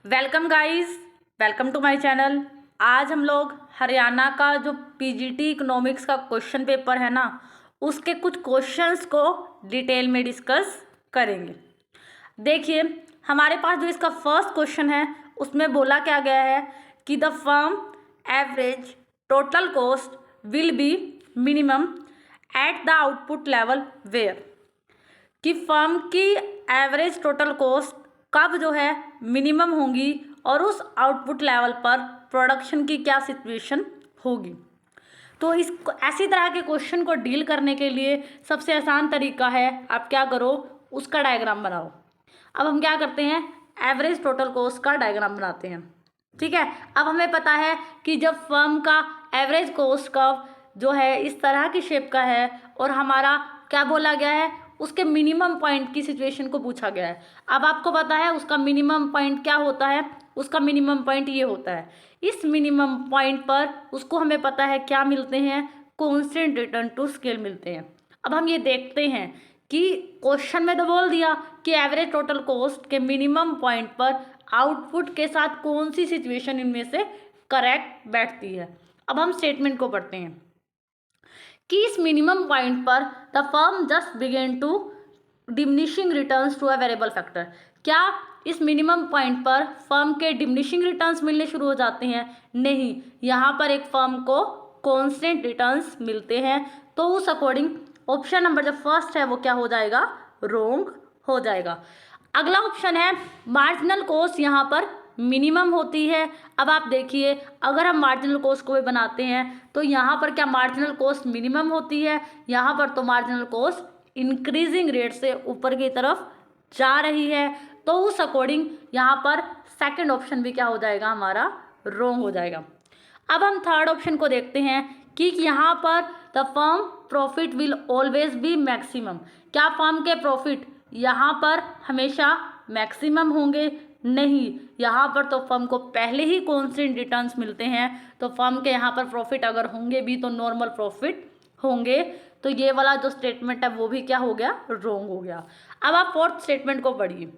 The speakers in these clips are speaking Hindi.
Welcome guys, welcome to my channel. आज हम लोग हरियाणा का जो पीजीटी इकोनॉमिक्स का क्वेश्चन पेपर है ना, उसके कुछ क्वेश्चंस को डिटेल में डिस्कस करेंगे। देखिए, हमारे पास जो इसका फर्स्ट क्वेश्चन है उसमें बोला क्या गया है कि the firm average total cost will be minimum at the output level where, कि फर्म की एवरेज टोटल कॉस्ट कब जो है मिनिमम होगी और उस आउटपुट लेवल पर प्रोडक्शन की क्या सिचुएशन होगी। तो इस ऐसी तरह के क्वेश्चन को डील करने के लिए सबसे आसान तरीका है, आप क्या करो, उसका डायग्राम बनाओ। अब हम क्या करते हैं, एवरेज टोटल कॉस्ट का डायग्राम बनाते हैं। ठीक है, अब हमें पता है कि जब फर्म का एवरेज कॉस्ट कर्व जो है इस तरह की शेप का है और हमारा क्या बोला गया है, उसके मिनिमम पॉइंट की सिचुएशन को पूछा गया है। अब आपको पता है उसका मिनिमम पॉइंट क्या होता है, उसका मिनिमम पॉइंट ये होता है। इस मिनिमम पॉइंट पर उसको हमें पता है क्या मिलते हैं, कांस्टेंट रिटर्न टू स्केल मिलते हैं। अब हम ये देखते हैं कि क्वेश्चन में तो बोल दिया कि एवरेज टोटल कॉस्ट के मिनिमम पॉइंट पर आउटपुट के साथ कौन सी सिचुएशन इनमें से करेक्ट बैठती है। अब हम स्टेटमेंट को पढ़ते हैं कि इस मिनिमम पॉइंट पर the firm just begin to diminishing returns to a variable factor. क्या इस मिनिमम पॉइंट पर फर्म के डिमिनिशिंग रिटर्न्स मिलने शुरू हो जाते हैं? नहीं, यहाँ पर एक फर्म को कांस्टेंट रिटर्न्स मिलते हैं। तो उस अकॉर्डिंग ऑप्शन नंबर जो फर्स्ट है वो क्या हो जाएगा, रोंग हो जाएगा। अगला ऑप्शन है मार्जिनल कॉस्ट यहाँ पर मिनिमम होती है। अब आप देखिए, अगर हम मार्जिनल कॉस्ट को भी बनाते हैं तो यहाँ पर क्या मार्जिनल कॉस्ट मिनिमम होती है? यहाँ पर तो मार्जिनल कॉस्ट इंक्रीजिंग रेट से ऊपर की तरफ जा रही है। तो उस अकॉर्डिंग यहाँ पर सेकंड ऑप्शन भी क्या हो जाएगा, हमारा रोंग हो जाएगा। अब हम थर्ड ऑप्शन को देखते हैं कि यहाँ पर the firm profit will always be maximum. क्या फर्म के प्रॉफिट यहाँ पर हमेशा मैक्सिमम होंगे? नहीं, यहाँ पर तो फर्म को पहले ही कांस्टेंट रिटर्न्स मिलते हैं, तो फर्म के यहाँ पर प्रॉफिट अगर होंगे भी तो नॉर्मल प्रॉफिट होंगे। तो ये वाला जो स्टेटमेंट है वो भी क्या हो गया, रोंग हो गया। अब आप फोर्थ स्टेटमेंट को पढ़िए,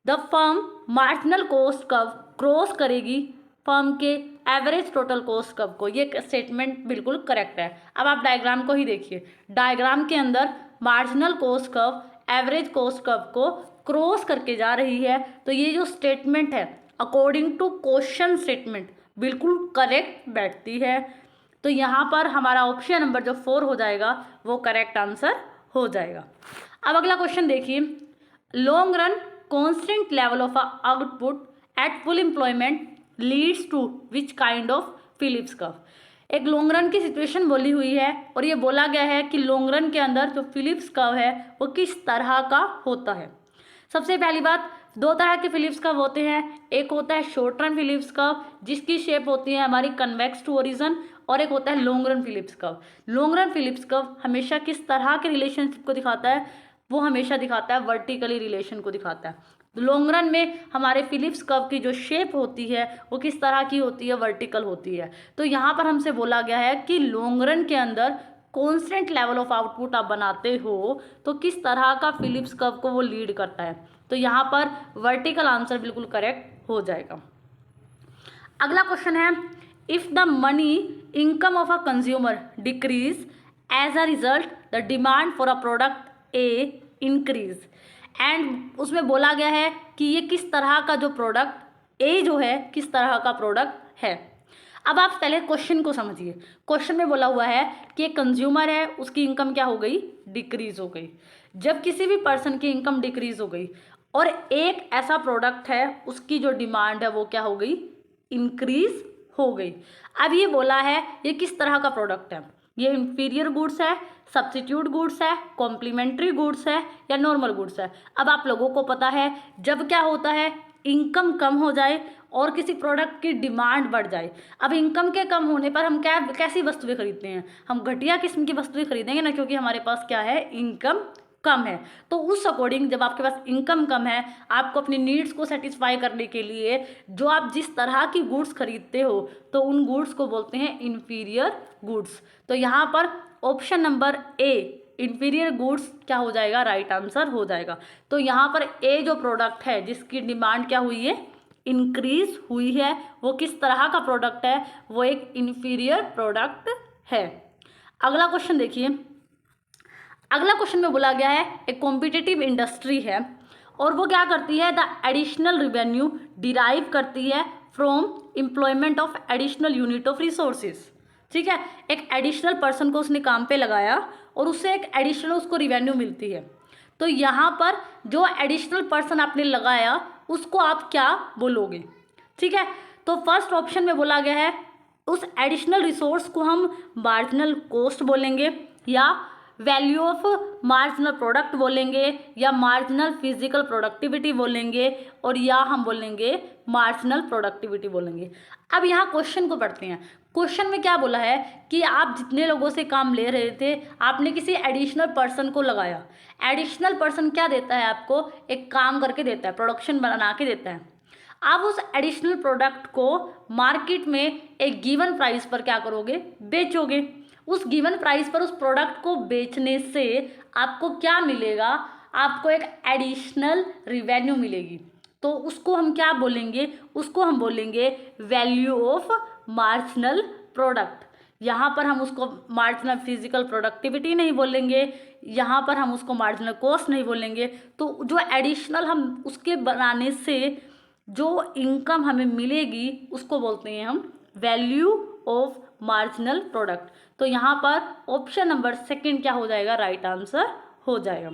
the firm marginal cost curve cross करेगी फर्म के एवरेज टोटल कॉस्ट कर्व को। ये स्टेटमेंट बिल्कुल करेक्ट है। अब आप डायग्राम को ही देखिए, डायग्राम के अंदर marginal cost curve average cost curve को क्रॉस करके जा रही है। तो ये जो स्टेटमेंट है अकॉर्डिंग टू क्वेश्चन स्टेटमेंट बिल्कुल करेक्ट बैठती है। तो यहाँ पर हमारा ऑप्शन नंबर जो 4 हो जाएगा वो करेक्ट आंसर हो जाएगा। अब अगला क्वेश्चन देखिए, long run constant level of output at full employment leads to which kind of Phillips curve. एक लॉन्ग रन की सिचुएशन बोली हुई है और ये बोला गया है कि लॉन्ग रन के अंदर जो फिलिप्स कर्व है वो किस तरह का होता है। सबसे पहली बात, दो तरह के फिलिप्स कर्व होते हैं। एक होता है शॉर्ट रन फिलिप्स कर्व जिसकी शेप होती है हमारी कन्वेक्स टू ओरिजिन, और एक होता है long run Phillips curve. Long run Phillips curve हमेशा किस तरह के रिलेशनशिप को दिखाता है, वो हमेशा दिखाता है वर्टिकली रिलेशन को दिखाता है। लॉन्ग रन में हमारे फिलिप्स कर्व की जो शेप होती है वो किस तरह की होती है, वर्टिकल होती है। तो यहाँ पर हमसे बोला गया है कि लॉन्ग रन के अंदर कांस्टेंट लेवल ऑफ आउटपुट आप बनाते हो तो किस तरह का फिलिप्स कर्व को वो लीड करता है। तो यहाँ पर वर्टिकल आंसर बिल्कुल करेक्ट हो जाएगा। अगला क्वेश्चन है, if the money income of a consumer decreases as a result the demand for a product a increase. And उसमें बोला गया है कि ये किस तरह का जो प्रोडक्ट ए जो है किस तरह का प्रोडक्ट है। अब आप पहले क्वेश्चन को समझिए। क्वेश्चन में बोला हुआ है कि एक कंज्यूमर है, उसकी इनकम क्या हो गई, डिक्रीज हो गई। जब किसी भी पर्सन की इनकम डिक्रीज हो गई और एक ऐसा प्रोडक्ट है उसकी जो डिमांड है वो क्या हो गई, इंक्रीज हो गई। अब ये बोला है ये किस तरह का प्रोडक्ट है, ये इंफीरियर गुड्स है, सब्स्टिट्यूट गुड्स है, कॉम्प्लीमेंट्री गुड्स है या नॉर्मल गुड्स है। अब आप लोगों को पता है जब क्या होता है, इनकम कम हो जाए और किसी प्रोडक्ट की डिमांड बढ़ जाए। अब इनकम के कम होने पर हम क्या कैसी वस्तुएं खरीदते हैं, हम घटिया किस्म की वस्तुएं खरीदेंगे ना, क्योंकि हमारे पास क्या है, इनकम कम है। तो उस अकॉर्डिंग जब आपके पास इनकम कम है, आपको अपनी नीड्स को सेटिस्फाई करने के लिए जो आप जिस तरह की गुड्स खरीदते हो तो उन गुड्स को बोलते हैं इंफीरियर गुड्स। तो यहाँ पर option number A inferior goods क्या हो जाएगा, राइट आंसर हो जाएगा। तो यहाँ पर ए जो प्रोडक्ट है जिसकी डिमांड क्या हुई है, इंक्रीज हुई है, वो किस तरह का प्रोडक्ट है, वो एक इन्फीरियर प्रोडक्ट है। अगला क्वेश्चन देखिए, अगला क्वेश्चन में बोला गया है एक कॉम्पिटिटिव इंडस्ट्री है और वो क्या करती है, द एडिशनल रिवेन्यू डिराइव करती है from employment of additional unit of resources. ठीक है, एक एडिशनल पर्सन को उसने काम पे लगाया और उससे एक एडिशनल उसको रिवेन्यू मिलती है। तो यहाँ पर जो एडिशनल पर्सन आपने लगाया उसको आप क्या बोलोगे? ठीक है, तो फर्स्ट ऑप्शन में बोला गया है उस एडिशनल रिसोर्स को हम मार्जिनल कॉस्ट बोलेंगे, या वैल्यू ऑफ मार्जिनल प्रोडक्ट बोलेंगे, या मार्जिनल फिजिकल प्रोडक्टिविटी बोलेंगे, और या हम बोलेंगे मार्जिनल प्रोडक्टिविटी बोलेंगे। अब यहाँ क्वेश्चन को पढ़ते हैं। क्वेश्चन में क्या बोला है कि आप जितने लोगों से काम ले रहे थे आपने किसी एडिशनल पर्सन को लगाया। एडिशनल पर्सन क्या देता है आपको, एक काम करके देता है, प्रोडक्शन बना के देता है। आप उस एडिशनल प्रोडक्ट को मार्केट में एक गिवन प्राइस पर क्या करोगे, बेचोगे। उस गिवन प्राइस पर उस प्रोडक्ट को बेचने से आपको क्या मिलेगा, आपको एक एडिशनल रिवेन्यू मिलेगी। तो उसको हम क्या बोलेंगे, उसको हम बोलेंगे वैल्यू ऑफ मार्जिनल प्रोडक्ट। यहाँ पर हम उसको मार्जिनल फिजिकल प्रोडक्टिविटी नहीं बोलेंगे, यहाँ पर हम उसको मार्जिनल कॉस्ट नहीं बोलेंगे। तो जो एडिशनल हम उसके बनाने से जो इनकम हमें मिलेगी उसको बोलते हैं हम वैल्यू ऑफ मार्जिनल प्रोडक्ट। तो यहाँ पर ऑप्शन नंबर सेकंड क्या हो जाएगा, राइट आंसर हो जाएगा।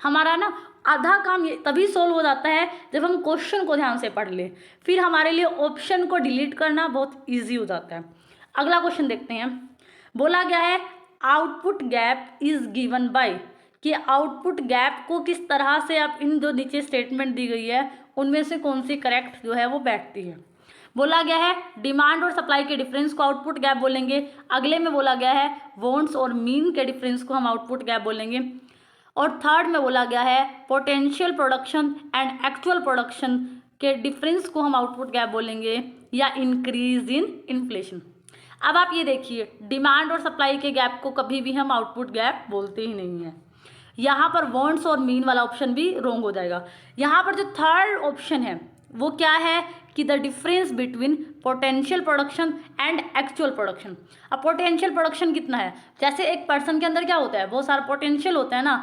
हमारा ना आधा काम ये तभी सोल्व हो जाता है जब हम क्वेश्चन को ध्यान से पढ़ लें, फिर हमारे लिए ऑप्शन को डिलीट करना बहुत इजी हो जाता है। अगला क्वेश्चन देखते हैं। बोला गया है output gap is given by, कि आउटपुट गैप को किस तरह से आप इन जो नीचे स्टेटमेंट दी गई है उनमें से कौन सी करेक्ट जो है वो बैठती है। बोला गया है डिमांड और सप्लाई के डिफरेंस को आउटपुट गैप बोलेंगे। अगले में बोला गया है वांट्स और मीन के डिफरेंस को हम आउटपुट गैप बोलेंगे। और थर्ड में बोला गया है potential production and actual production के डिफरेंस को हम आउटपुट गैप बोलेंगे, या इंक्रीज इन इन्फ्लेशन। अब आप ये देखिए, डिमांड और सप्लाई के गैप को कभी भी हम आउटपुट गैप बोलते ही नहीं हैं। यहाँ पर वांट्स और मीन वाला ऑप्शन भी रॉन्ग हो जाएगा। यहाँ पर जो थर्ड ऑप्शन है वो क्या है कि the difference between potential production and actual production. अब पोटेंशियल प्रोडक्शन कितना है, जैसे एक पर्सन के अंदर क्या होता है, बहुत सारा पोटेंशियल होता है ना,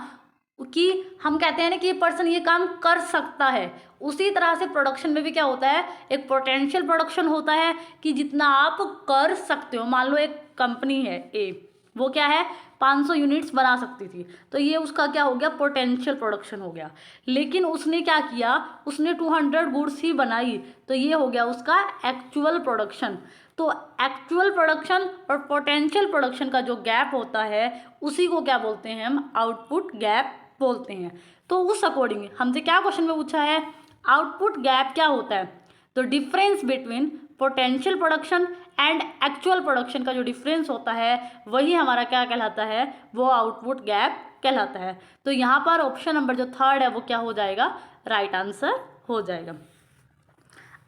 कि हम कहते हैं ना कि ये पर्सन ये काम कर सकता है। उसी तरह से प्रोडक्शन में भी क्या होता है, एक पोटेंशियल प्रोडक्शन होता है कि जितना आप कर सकते हो। मान लो एक कंपनी है ए, वो क्या है 500 यूनिट्स बना सकती थी, तो ये उसका क्या हो गया, पोटेंशियल प्रोडक्शन हो गया। लेकिन उसने क्या किया, उसने 200 गुड्स ही बनाई, तो ये हो गया उसका एक्चुअल प्रोडक्शन। तो एक्चुअल प्रोडक्शन और पोटेंशियल प्रोडक्शन का जो गैप होता है उसी को क्या बोलते हैं, हम आउटपुट गैप बोलते हैं। तो उस अकॉर्डिंग हमसे क्या क्वेश्चन में पूछा है, आउटपुट गैप क्या होता है, तो difference between potential production and actual production का जो डिफरेंस होता है वही हमारा क्या कहलाता है, वो आउटपुट गैप कहलाता है। तो यहाँ पर ऑप्शन नंबर जो थर्ड है वो क्या हो जाएगा, राइट आंसर हो जाएगा।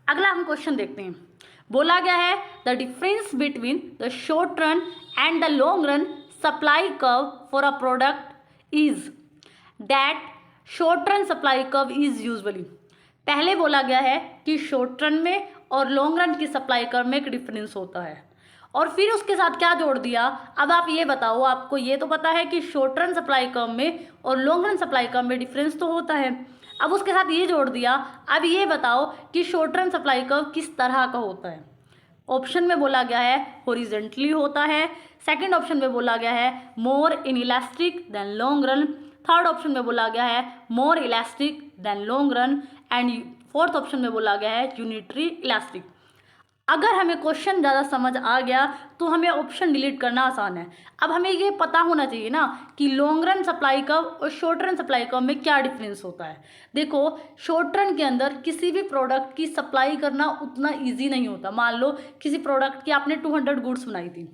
अगला हम क्वेश्चन देखते हैं। बोला गया है the difference between the short run and the long run supply curve for a product is that short run supply curve is usually. पहले बोला गया है कि शॉर्ट रन में और लॉन्ग रन की सप्लाई कर्व में एक डिफरेंस होता है, और फिर उसके साथ क्या जोड़ दिया। अब आप ये बताओ, आपको ये तो पता है कि शॉर्ट रन सप्लाई कर्व में और लॉन्ग रन सप्लाई कर्व में डिफरेंस तो होता है, अब उसके साथ ये जोड़ दिया। अब ये बताओ कि शॉर्ट रन सप्लाई कर्व किस तरह का होता है। ऑप्शन में बोला गया है हॉरिजेंटली होता है, सेकंड ऑप्शन में बोला गया है more inelastic than long run, third option में बोला गया है more elastic than long run, and fourth option में बोला गया है यूनिटरी इलास्टिक। अगर हमें क्वेश्चन ज़्यादा समझ आ गया तो हमें ऑप्शन डिलीट करना आसान है। अब हमें ये पता होना चाहिए ना कि लॉन्ग रन सप्लाई कर्व और शॉर्ट रन सप्लाई कर्व में क्या डिफरेंस होता है। देखो, शॉर्ट रन के अंदर किसी भी प्रोडक्ट की सप्लाई करना उतना ईजी नहीं होता। मान लो किसी प्रोडक्ट की आपने 200 गुड्स बनाई थी,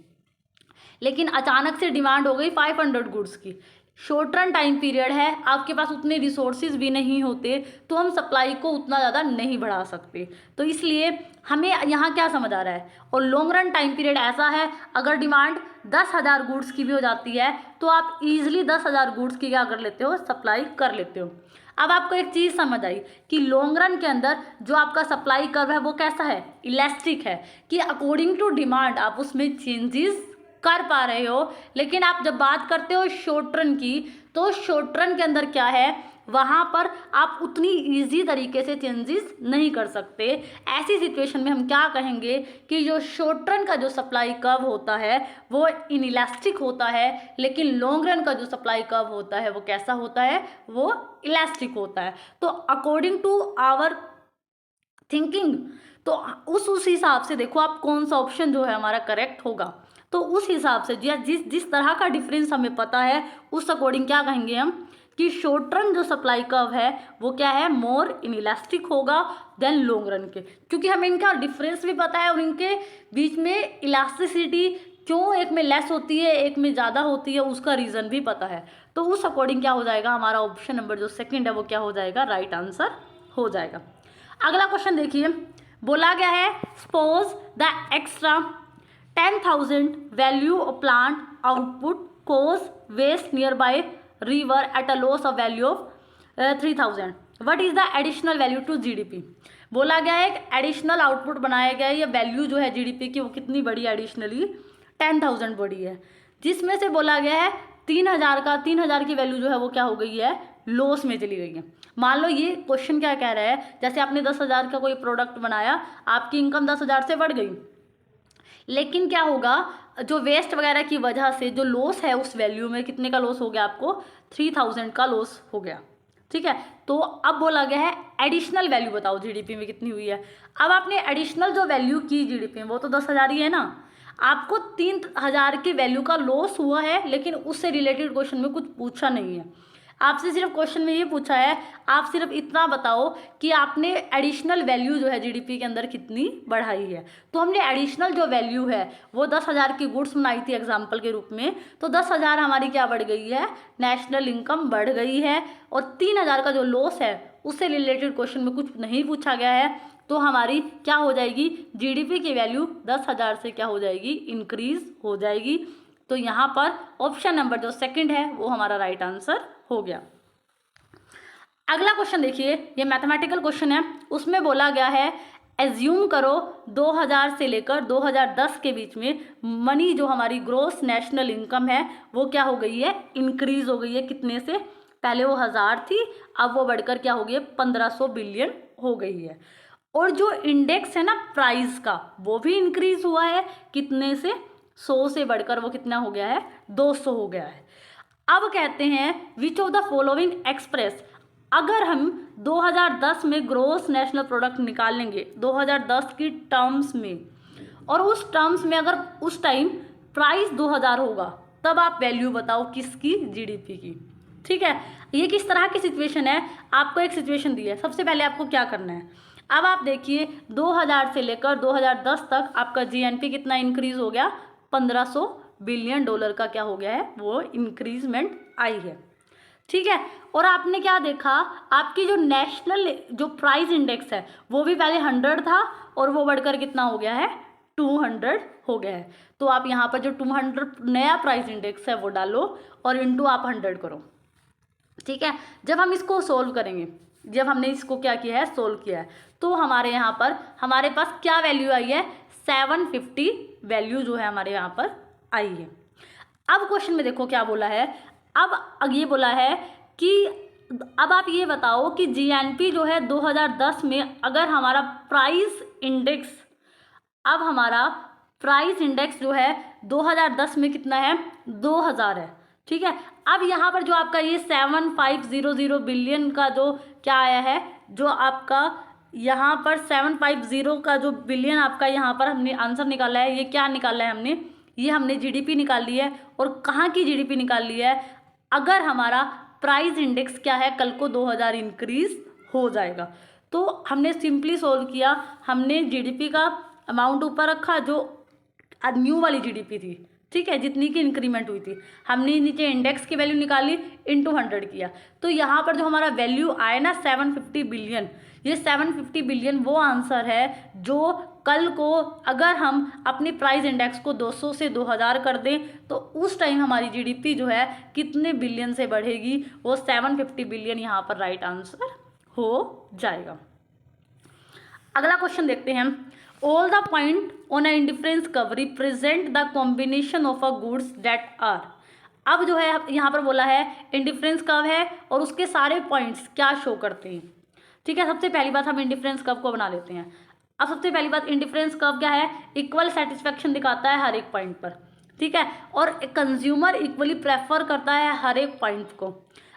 लेकिन अचानक से डिमांड हो गई 500 गुड्स की। शॉर्ट रन टाइम पीरियड है, आपके पास उतने रिसोर्सेज भी नहीं होते, तो हम सप्लाई को उतना ज़्यादा नहीं बढ़ा सकते। तो इसलिए हमें यहाँ क्या समझ आ रहा है, और लॉन्ग रन टाइम पीरियड ऐसा है अगर डिमांड 10,000 गुड्स की भी हो जाती है तो आप ईजिली 10,000 गुड्स की क्या कर लेते हो, सप्लाई कर लेते हो। अब आपको एक चीज़ समझ आई कि लॉन्ग रन के अंदर जो आपका सप्लाई कर्व है वो कैसा है, इलास्टिक है, कि अकॉर्डिंग टू डिमांड आप उसमें चेंजेस कर पा रहे हो। लेकिन आप जब बात करते हो शॉर्ट रन की, तो शॉर्ट रन के अंदर क्या है, वहाँ पर आप उतनी इजी तरीके से चेंजेस नहीं कर सकते। ऐसी सिचुएशन में हम क्या कहेंगे कि जो शॉर्ट रन का जो सप्लाई कर्व होता है वो इनइलास्टिक होता है, लेकिन लॉन्ग रन का जो सप्लाई कर्व होता है वो कैसा होता है, वो इलास्टिक होता है। तो अकॉर्डिंग टू आवर थिंकिंग, तो उस हिसाब से देखो आप कौन सा ऑप्शन जो है हमारा करेक्ट होगा। तो उस हिसाब से जिस जिस तरह का डिफरेंस हमें पता है उस अकॉर्डिंग क्या कहेंगे हम कि शॉर्ट रन जो सप्लाई कर्व है वो क्या है, मोर इनइलास्टिक होगा देन लॉन्ग रन के, क्योंकि हमें इनका डिफरेंस भी पता है और इनके बीच में इलास्टिसिटी क्यों एक में लेस होती है एक में ज़्यादा होती है उसका रीज़न भी पता है। तो उस अकॉर्डिंग क्या हो जाएगा, हमारा ऑप्शन नंबर जो सेकंड है वो क्या हो जाएगा, राइट आंसर हो जाएगा। अगला क्वेश्चन देखिए, बोला गया है suppose the extra 10,000 value of plant output cause waste nearby river at a loss of value of 3,000, what is the additional value to GDP. बोला गया है एक एडिशनल आउटपुट बनाया गया है, ये वैल्यू जो है जीडीपी की वो कितनी बड़ी, एडिशनली 10,000 बड़ी है, जिसमें से बोला गया है 3,000 की वैल्यू जो है वो क्या हो गई है, लॉस में चली गई है। मान लो ये क्वेश्चन क्या कह रहा है, जैसे आपने 10,000 का कोई प्रोडक्ट बनाया, आपकी इनकम 10,000 से बढ़ गई, लेकिन क्या होगा, जो वेस्ट वगैरह की वजह से जो लॉस है उस वैल्यू में कितने का लॉस हो गया, आपको 3,000 का लॉस हो गया। ठीक है, तो अब बोला गया है एडिशनल वैल्यू बताओ जीडीपी में कितनी हुई है। अब आपने एडिशनल जो वैल्यू की जीडीपी में वो तो 10,000 ही है ना, आपको 3,000 की वैल्यू का लॉस हुआ है, लेकिन उससे रिलेटेड क्वेश्चन में कुछ पूछा नहीं है आपसे। सिर्फ क्वेश्चन में ये पूछा है आप सिर्फ इतना बताओ कि आपने एडिशनल वैल्यू जो है जीडीपी के अंदर कितनी बढ़ाई है। तो हमने एडिशनल जो वैल्यू है वो 10,000 की गुड्स बनाई थी एग्जाम्पल के रूप में, तो 10,000 हमारी क्या बढ़ गई है, नेशनल इनकम बढ़ गई है। और 3,000 का जो लॉस है उससे रिलेटेड क्वेश्चन में कुछ नहीं पूछा गया है, तो हमारी क्या हो जाएगी, जीडीपी की वैल्यू 10,000 से क्या हो जाएगी, इंक्रीज हो जाएगी। तो यहाँ पर ऑप्शन नंबर जो सेकंड है वो हमारा राइट आंसर हो गया। अगला क्वेश्चन देखिए, ये मैथमेटिकल क्वेश्चन है, उसमें बोला गया है एज्यूम करो 2000 से लेकर 2010 के बीच में मनी जो हमारी ग्रोस नेशनल इनकम है वो क्या हो गई है, इंक्रीज हो गई है। कितने से, पहले वो 1000 थी, अब वो बढ़कर क्या हो गई है, 1500 बिलियन हो गई है। और जो इंडेक्स है ना प्राइस का वो भी इंक्रीज हुआ है, कितने से, 100 से बढ़कर वो कितना हो गया है, 200 हो गया है। अब कहते हैं विच ऑफ द फॉलोइंग एक्सप्रेस, अगर हम 2010 में ग्रोस नेशनल प्रोडक्ट निकाल लेंगे 2010 की टर्म्स में, और उस टर्म्स में अगर उस टाइम प्राइस 2000 होगा, तब आप वैल्यू बताओ किसकी, जीडीपी की। ठीक है, ये किस तरह की सिचुएशन है, आपको एक सिचुएशन दी है, सबसे पहले आपको क्या करना है, अब आप देखिए 2000 से लेकर 2010 तक आपका जीएनपी कितना इंक्रीज हो गया, 1500 बिलियन डॉलर का क्या हो गया है, वो इंक्रीजमेंट आई है। ठीक है, और आपने क्या देखा, आपकी जो नेशनल जो प्राइस इंडेक्स है वो भी पहले 100 था और वो बढ़कर कितना हो गया है, 200 हो गया है। तो आप यहाँ पर जो 200 नया प्राइस इंडेक्स है वो डालो और इंटू आप 100 करो। ठीक है, जब हम इसको सोल्व करेंगे, जब हमने इसको क्या किया है, सोल्व किया है, तो हमारे यहाँ पर हमारे पास क्या वैल्यू आई है, 750 वैल्यू जो है हमारे यहाँ पर आई है। अब क्वेश्चन में देखो क्या बोला है, अब ये बोला है कि अब आप ये बताओ कि जीएनपी जो है 2010 में अगर हमारा प्राइस इंडेक्स, अब हमारा प्राइस इंडेक्स जो है 2010 में कितना है, 2000 है। ठीक है, अब यहाँ पर जो आपका ये 7500 बिलियन का जो क्या आया है, जो आपका यहाँ पर 750 का जो बिलियन आपका यहाँ पर हमने आंसर निकाला है, ये क्या निकाला है हमने, ये हमने जीडीपी निकाल ली है। और कहाँ की जीडीपी निकाल ली है, अगर हमारा प्राइस इंडेक्स क्या है, कल को 2000 इंक्रीज हो जाएगा। तो हमने सिंपली सोल्व किया, हमने जीडीपी का अमाउंट ऊपर रखा जो न्यू वाली जीडीपी थी, ठीक है, जितनी की इंक्रीमेंट हुई थी, हमने नीचे इंडेक्स की वैल्यू निकाली, इंटू 100 किया। तो यहाँ पर जो हमारा वैल्यू आया ना 750 बिलियन, ये 750 बिलियन वो आंसर है जो कल को अगर हम अपनी प्राइस इंडेक्स को 200 से 2000 कर दें तो उस टाइम हमारी जीडीपी जो है कितने बिलियन से बढ़ेगी, वो 750 बिलियन यहाँ पर राइट आंसर हो जाएगा। अगला क्वेश्चन देखते हैं। All the point on a indifference curve represent the combination of a goods that are. अब जो है यहाँ पर बोला है इंडिफरेंस कर्व है और उसके सारे पॉइंट्स क्या शो करते हैं। ठीक है, सबसे पहली बात हम इंडिफरेंस कर्व को बना लेते हैं। अब सबसे पहली बात इंडिफरेंस कर्व क्या है, इक्वल सेटिस्फेक्शन दिखाता है हर एक पॉइंट पर। ठीक है, और कंज्यूमर इक्वली प्रेफर करता है हर एक पॉइंट को।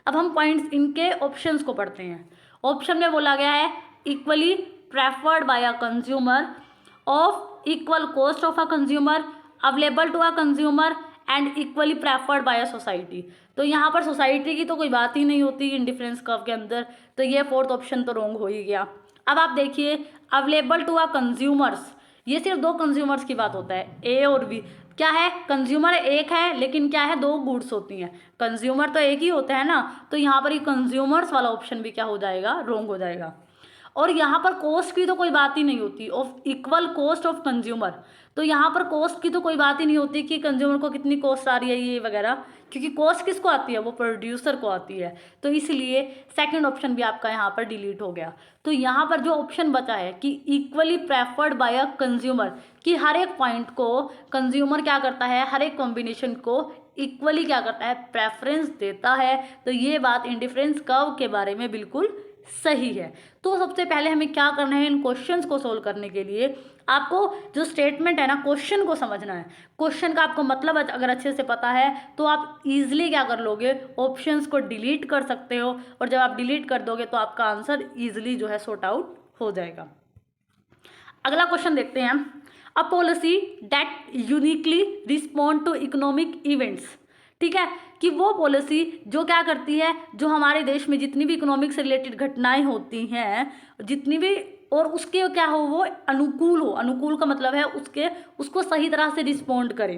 अब हम पॉइंट्स इनके ऑप्शंस को पढ़ते हैं। ऑप्शन में बोला गया है equally preferred by a consumer, of equal cost of a consumer, available to a consumer and equally preferred by a society. तो यहाँ पर सोसाइटी की तो कोई बात ही नहीं होती इंडिफरेंस कर्व के अंदर, तो ये फोर्थ ऑप्शन तो रॉन्ग हो ही गया। अब आप देखिए अवेलेबल टू अ कंज्यूमर्स, ये सिर्फ दो कंज्यूमर्स की बात होता है, ए और बी। क्या है, कंज्यूमर एक है लेकिन क्या है, दो गुड्स होती हैं। कंज्यूमर तो एक ही होता है ना, तो यहाँ पर ये कंज्यूमर्स वाला ऑप्शन भी क्या हो जाएगा, रॉन्ग हो जाएगा। और यहाँ पर कॉस्ट की तो कोई बात ही नहीं होती, of equal cost of consumer, तो यहाँ पर कॉस्ट की तो कोई बात ही नहीं होती कि कंज्यूमर को कितनी कॉस्ट आ रही है ये वगैरह, क्योंकि कॉस्ट किसको आती है, वो प्रोड्यूसर को आती है। तो इसलिए सेकंड ऑप्शन भी आपका यहाँ पर डिलीट हो गया। तो यहाँ पर जो ऑप्शन बचा है कि equally preferred by a consumer, कि हर एक पॉइंट को कंज्यूमर क्या करता है, हर एक कॉम्बिनेशन को इक्वली क्या करता है, प्रेफरेंस देता है। तो ये बात इंडिफरेंस कर्व के बारे में बिल्कुल सही है। तो सबसे पहले हमें क्या करना है, इन क्वेश्चंस को सोल्व करने के लिए आपको जो स्टेटमेंट है ना, क्वेश्चन को समझना है। क्वेश्चन का आपको मतलब अगर अच्छे से पता है तो आप इजीली क्या कर लोगे, ऑप्शंस को डिलीट कर सकते हो, और जब आप डिलीट कर दोगे तो आपका आंसर इजीली जो है सॉर्ट आउट हो जाएगा। अगला क्वेश्चन देखते हैं। A policy that uniquely respond to economic events. ठीक है, कि वो पॉलिसी जो क्या करती है, जो हमारे देश में जितनी भी इकोनॉमिक से रिलेटेड घटनाएं होती हैं, जितनी भी, और उसके क्या हो, वो अनुकूल हो। अनुकूल का मतलब है उसको सही तरह से रिस्पॉन्ड करे।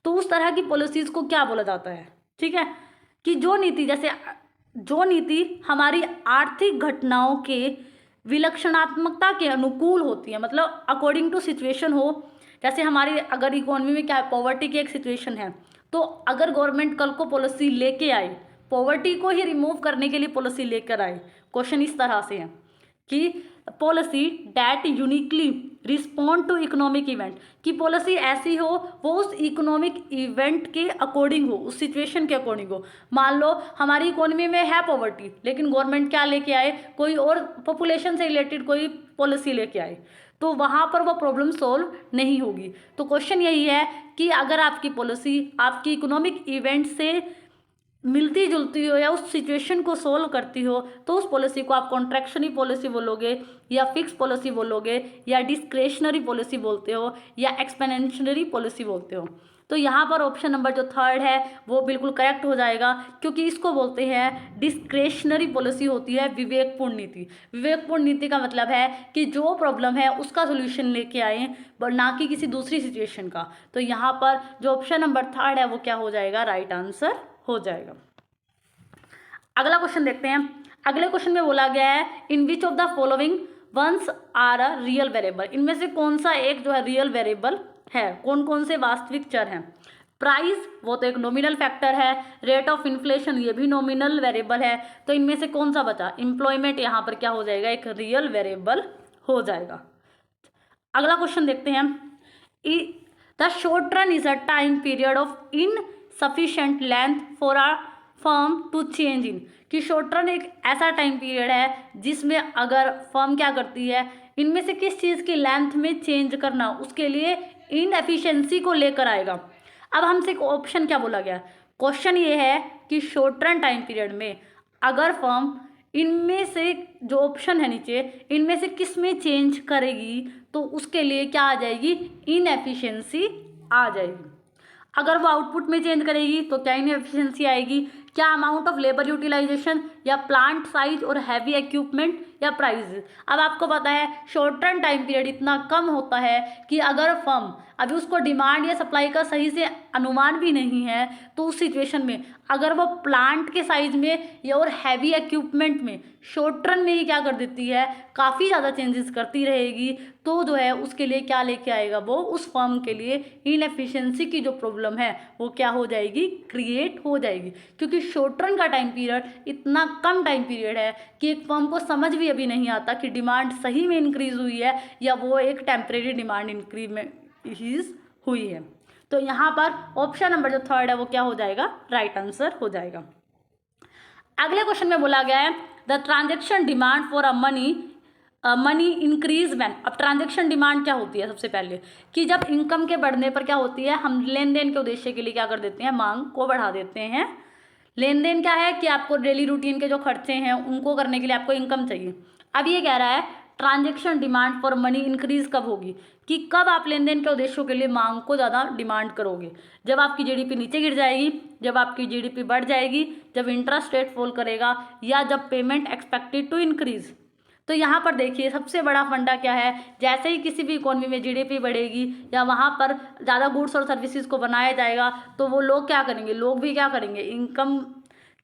तो उस तरह की पॉलिसीज को क्या बोला जाता है। ठीक है, कि जो नीति हमारी आर्थिक घटनाओं के विलक्षणात्मकता के अनुकूल होती है, मतलब अकॉर्डिंग टू सिचुएशन हो। जैसे हमारी अगर इकोनॉमी में क्या है, पॉवर्टी की एक सिचुएशन है, तो अगर गवर्नमेंट कल को पॉलिसी लेके आए, पॉवर्टी को ही रिमूव करने के लिए पॉलिसी लेकर आए, क्वेश्चन इस तरह से है कि policy that uniquely respond to economic event, कि पॉलिसी ऐसी हो वो उस इकोनॉमिक इवेंट के अकॉर्डिंग हो, उस सिचुएशन के अकॉर्डिंग हो। मान लो हमारी इकोनॉमी में है पॉवर्टी, लेकिन गवर्नमेंट क्या लेके आए, कोई और पॉपुलेशन से रिलेटेड कोई पॉलिसी लेके आए, तो वहाँ पर वो प्रॉब्लम सॉल्व नहीं होगी। तो क्वेश्चन यही है कि अगर आपकी पॉलिसी आपकी इकोनॉमिक इवेंट से मिलती जुलती हो या उस सिचुएशन को सोल्व करती हो, तो उस पॉलिसी को आप कॉन्ट्रैक्शनरी पॉलिसी बोलोगे, या फिक्स पॉलिसी बोलोगे, या डिस्क्रेशनरी पॉलिसी बोलते हो, या एक्सपेंशनरी पॉलिसी बोलते हो। तो यहाँ पर ऑप्शन नंबर जो थर्ड है वो बिल्कुल करेक्ट हो जाएगा, क्योंकि इसको बोलते हैं डिस्क्रेशनरी पॉलिसी होती है विवेकपूर्ण नीति। विवेकपूर्ण नीति का मतलब है कि जो प्रॉब्लम है उसका सोल्यूशन लेके आए, ना कि किसी दूसरी सिचुएशन का। तो यहाँ पर जो ऑप्शन नंबर थर्ड है वो क्या हो जाएगा, राइट आंसर हो जाएगा। अगला क्वेश्चन देखते हैं। अगले क्वेश्चन में बोला गया है in which of the following ones are a real variable, इनमें से कौन सा एक जो है रियल वेरिएबल है, कौन कौन से वास्तविक चर हैं। प्राइस वो तो एक नॉमिनल फैक्टर है, रेट ऑफ इन्फ्लेशन ये भी नॉमिनल वेरिएबल है, तो इनमें से कौन सा बचा, एम्प्लॉयमेंट यहाँ पर क्या हो जाएगा, एक रियल वेरिएबल हो जाएगा। अगला क्वेश्चन देखते हैं। The short run is a time period of insufficient length for a firm to change in, कि शॉर्ट रन एक ऐसा टाइम पीरियड है जिसमें अगर फर्म क्या करती है, इनमें से किस चीज़ की लेंथ में चेंज करना, उसके लिए इनएफिशिएंसी को लेकर आएगा। अब हमसे एक ऑप्शन क्या बोला गया, क्वेश्चन ये है कि शॉर्ट रन टाइम पीरियड में अगर फर्म इनमें से जो ऑप्शन है नीचे, इनमें से किस में चेंज करेगी, तो उसके लिए क्या आ जाएगी, इनएफिशिएंसी आ जाएगी। अगर वो आउटपुट में चेंज करेगी तो क्या इनएफिशिएंसी आएगी, क्या अमाउंट ऑफ लेबर यूटिलाइजेशन, या प्लांट साइज और हैवी इक्विपमेंट, या प्राइस। अब आपको पता है शॉर्ट टर्म टाइम पीरियड इतना कम होता है कि अगर फर्म अभी उसको डिमांड या सप्लाई का सही से अनुमान भी नहीं है, तो उस सिचुएशन में अगर वो प्लांट के साइज में या और हैवी इक्विपमेंट में शॉर्ट टर्म में ही क्या कर देती है, काफ़ी ज़्यादा चेंजेस करती रहेगी, तो जो है उसके लिए क्या लेके आएगा, वो उस फर्म के लिए इनएफिशिएंसी की जो प्रॉब्लम है वो क्या हो जाएगी, क्रिएट हो जाएगी। क्योंकि शॉर्ट टर्म का टाइम पीरियड इतना कम टाइम पीरियड है कि एक फर्म को समझ भी अभी नहीं आता कि डिमांड सही में इंक्रीज हुई है या वो एक टेम्परेरी डिमांड इंक्रीमेंट हुई है। तो यहाँ पर ऑप्शन नंबर जो थर्ड है वो क्या हो जाएगा, राइट आंसर हो जाएगा। अगले क्वेश्चन में बोला गया है the transaction demand for a money increase when. अब ट्रांजेक्शन डिमांड क्या होती है, सबसे पहले कि जब इनकम के बढ़ने पर क्या होती है, हम लेन देन के उद्देश्य के लिए क्या कर देते हैं, मांग को बढ़ा देते हैं। लेन देन क्या है कि आपको डेली रूटीन के जो खर्चे हैं उनको करने के लिए आपको इनकम चाहिए। अब ये कह रहा है transaction demand for money increase कब होगी, कि कब आप लेन देन के उद्देश्यों के लिए मांग को ज़्यादा डिमांड करोगे, जब आपकी जीडीपी नीचे गिर जाएगी, जब आपकी जीडीपी बढ़ जाएगी, जब इंटरेस्ट रेट फॉल करेगा, या जब पेमेंट एक्सपेक्टेड टू इंक्रीज। तो यहाँ पर देखिए सबसे बड़ा फंडा क्या है, जैसे ही किसी भी इकोनॉमी में जीडीपी बढ़ेगी या वहाँ पर ज़्यादा गुड्स और सर्विसेज को बनाया जाएगा, तो वो लोग क्या करेंगे, लोग भी क्या करेंगे, इनकम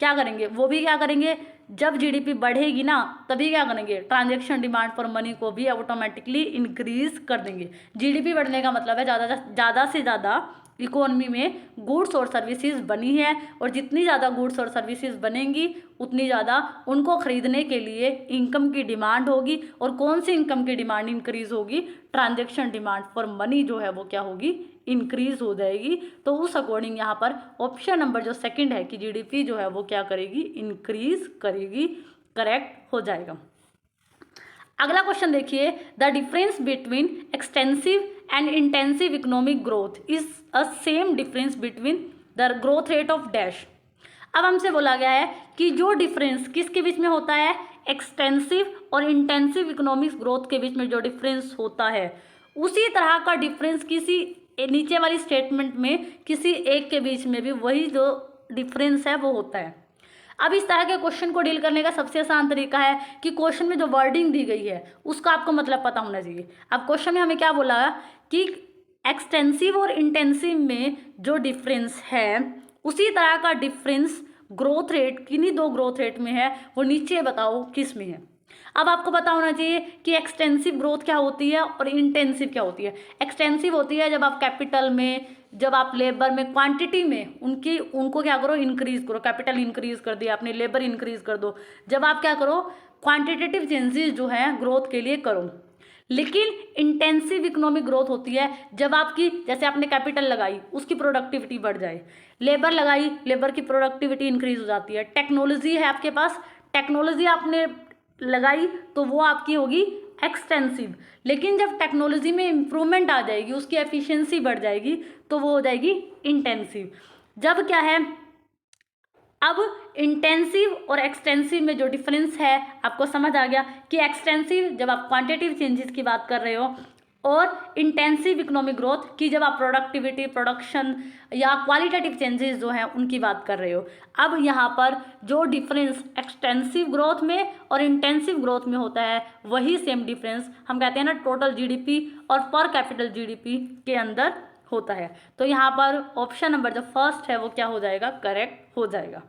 क्या करेंगे, वो भी क्या करेंगे, जब जीडीपी बढ़ेगी ना तभी क्या करेंगे, ट्रांजैक्शन डिमांड फॉर मनी को भी ऑटोमेटिकली इंक्रीज कर देंगे। जीडीपी बढ़ने का मतलब है ज़्यादा से ज़्यादा इकोनॉमी में गुड्स और सर्विसेज बनी है, और जितनी ज़्यादा गुड्स और सर्विसेज बनेंगी उतनी ज़्यादा उनको खरीदने के लिए इनकम की डिमांड होगी। और कौन सी इनकम की डिमांड इंक्रीज होगी, ट्रांजैक्शन डिमांड फॉर मनी जो है वो क्या होगी, इंक्रीज हो जाएगी। तो उस अकॉर्डिंग यहाँ पर ऑप्शन नंबर जो सेकंड है कि जीडीपी जो है वो क्या करेगी, इंक्रीज करेगी, करेक्ट हो जाएगा। अगला क्वेश्चन देखिए the difference between extensive and intensive economic growth is a same difference between the growth rate of dash. अब हमसे बोला गया है कि जो डिफरेंस किसके बीच में होता है, एक्सटेंसिव और इंटेंसिव इकोनॉमिक ग्रोथ के बीच में जो डिफरेंस होता है, उसी तरह का डिफरेंस किसी नीचे वाली स्टेटमेंट में किसी एक के बीच में भी वही जो डिफरेंस है वो होता है। अब इस तरह के क्वेश्चन को डील करने का सबसे आसान तरीका है कि क्वेश्चन में जो वर्डिंग दी गई है उसका आपको मतलब पता होना चाहिए। अब क्वेश्चन में हमें क्या बोला कि एक्सटेंसिव और इंटेंसिव में जो डिफरेंस है उसी तरह का डिफरेंस ग्रोथ रेट किन्हीं दो ग्रोथ रेट में है, वो नीचे बताओ किस में है। अब आपको पता होना चाहिए कि एक्सटेंसिव ग्रोथ क्या होती है और इंटेंसिव क्या होती है। एक्सटेंसिव होती है जब आप कैपिटल में, जब आप लेबर में, क्वांटिटी में उनको क्या करो, इंक्रीज करो, कैपिटल इंक्रीज कर दिया आपने, लेबर इंक्रीज कर दो, जब आप क्या करो, क्वांटिटेटिव चेंजेस जो है ग्रोथ के लिए करो। लेकिन इंटेंसिव इकोनॉमिक ग्रोथ होती है जब आपकी, जैसे आपने कैपिटल लगाई उसकी प्रोडक्टिविटी बढ़ जाए, लेबर लगाई, लेबर की प्रोडक्टिविटी इंक्रीज हो जाती है, टेक्नोलॉजी है आपके पास, टेक्नोलॉजी आपने लगाई तो वो आपकी होगी एक्सटेंसिव। लेकिन जब टेक्नोलॉजी में इम्प्रूवमेंट आ जाएगी, उसकी एफिशिएंसी बढ़ जाएगी, तो वो हो जाएगी इंटेंसिव। जब क्या है, अब इंटेंसिव और एक्सटेंसिव में जो डिफरेंस है आपको समझ आ गया कि एक्सटेंसिव जब आप क्वांटिटेटिव चेंजेस की बात कर रहे हो, और इंटेंसिव इकोनॉमिक ग्रोथ की जब आप प्रोडक्टिविटी, प्रोडक्शन या क्वालिटेटिव चेंजेस जो हैं उनकी बात कर रहे हो। अब यहाँ पर जो डिफरेंस एक्सटेंसिव ग्रोथ में और इंटेंसिव ग्रोथ में होता है वही सेम डिफरेंस हम कहते हैं ना टोटल जीडीपी और पर कैपिटल जीडीपी के अंदर होता है। तो यहाँ पर ऑप्शन नंबर जो फर्स्ट है वो क्या हो जाएगा, करेक्ट हो जाएगा।